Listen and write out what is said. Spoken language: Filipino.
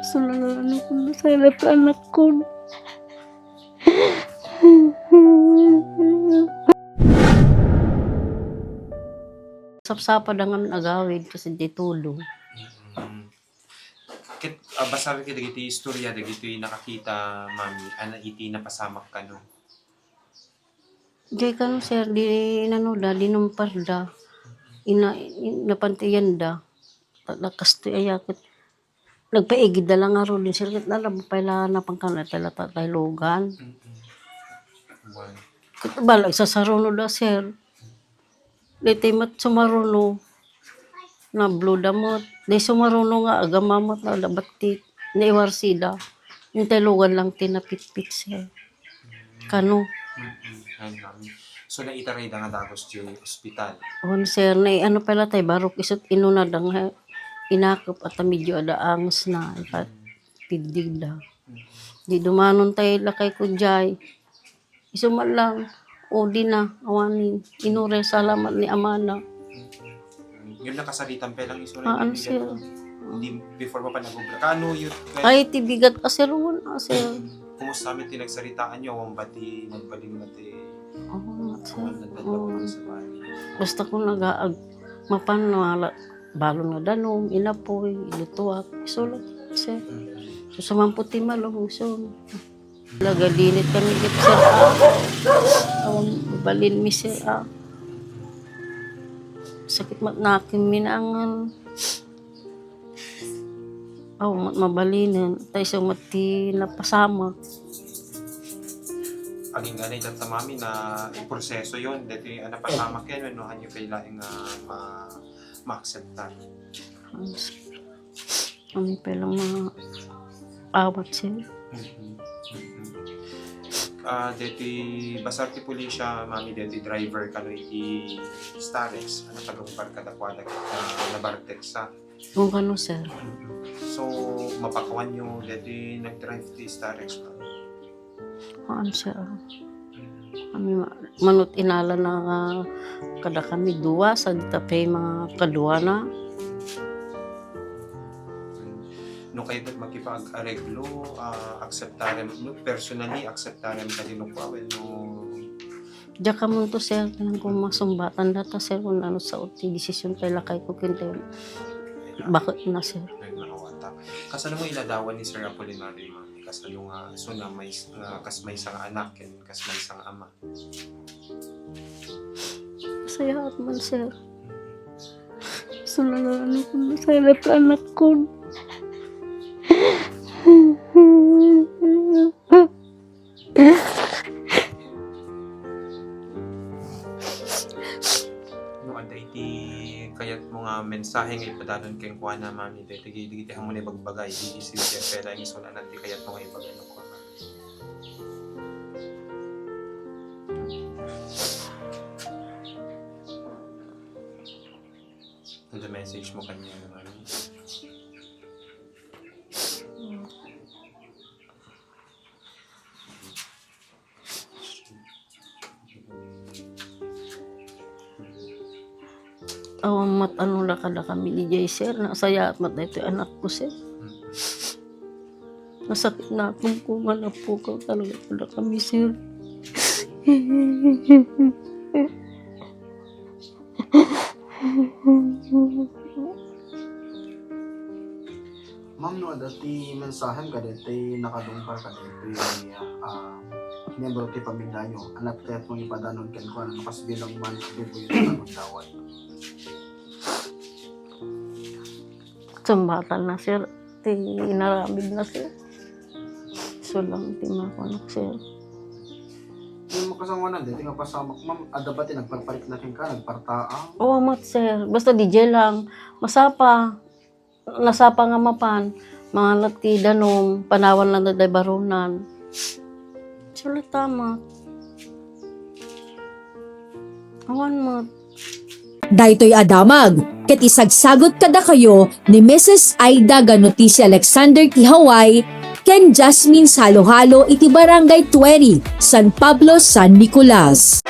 Sulalanan ko na sa hirap sa anak ko. Sapsapa dangan agawid kasi di tulong. Basar kita dagiti istorya dagiti nakakita mami ana iti napasamak ka no. Jay ka no sir, di nanoda, di numparda. Napantiyan da. Lakas ti ayakit. Nagpaigid na lang nga ro din sir. Alam mo pala na pangkana tala tataylogan. Balag sa saruno da sir. Dito mat sumaruno. Na bluda mo. Di sumaruno nga agamamot na dabatit. Naiwarsida. Yung taylogan lang tinapit-pit sir. Kano? So naitaray da nga dagos di ospital. On sir, na ano pala tayo, barok isot inuna dang inakap at medyo adaangs na ipat pidig da. Di dumanon tayo lakay ko jay. Isuman lang, o di na, awanin. Inure, salamat ni Amana. Yun nakasalitan pa lang iso Ano sir? Before pa nagubra. Kano yun? Ay, tibigat ka sir, sir. Kumusta amin tinagsaritaan nyo? Ang bati, nagbaling mati. Oo, sir. Nagdadawag sa bali. Basta ko nag-aag, mapanwala, balon na danom, inapoy, ilutuak, isulat, sir. So, samamputi malong, so, lagalinit kami git sir, balin mi sir, sakit matnakin minangan, mabalinan, tayo sa mati napasamak. Aging ganay dyan sa mami na proseso yun. Dito yung napasamak yan, ano hanyo kailangan ma-acceptan. Kami palang awat sir. Dito basar ti pulisya, mami, dito driver ka no iti Starex. Ano talumpar ka dakwada na Bartex sa. Kung kano sir. So, mapakawan nyo dito nag-drive ti Starex pa. Ano sir. Kami manut inala na kada kami duwa sa ditapay mga kaduwa na. No kayo makipag-areglo, acceptarem, personally acceptarem ka din ko awel no. Diya ka mo to sir, kung masumbatan data sir, kung ano sa uti, desisyon kay lakay ko kintayo. Bakit na sir? Nakawata. Kasano mo iladawan ni Sir Apolinario, mami? Kasano nga, so na may, kas may isang anak, kas may isang ama. Masaya at man sir. Sulalanan ko na sa hirap sa anak ko. No, ada iti kayat mo nga mensahe nga ipadanon kay kuha na mami dahil tigiti mo na bagbagay iisip siya pera ang iso na natin kayat mo nga ipagano ko. Ano message mo kanya naman? Mat ano na kada kami ni Jay sir, nasaya at mat na ito anak ko sir. Nasakit na akong kungan na po ka talaga kada kami sir. Ma'am, no, dati mensahem ka dati nakadungkar ka dati member ti pamilya nyo. Anak kaya't mong ipadanon kan ko ano kas bilang man dugo yung dawat. Sumbatan na sir, inaramid na sir. So lang timako anak sir. Yung makasama na dati nga pasamak ma'am, ada ba ti nagparparik na ka, nagpartaang? Oo mat sir, basta DJ lang, masapa. Nasapa nga mapan, mga lati danom, panawan lang na day barunan. Sulit tama. Awan mo. Daytoy adamag, ket isagsagot kada kayo ni Mrs. Aida Ganuti si Alexander ti Hawaii, ken Jasmine Salohalo iti Barangay 20, San Pablo, San Nicolas.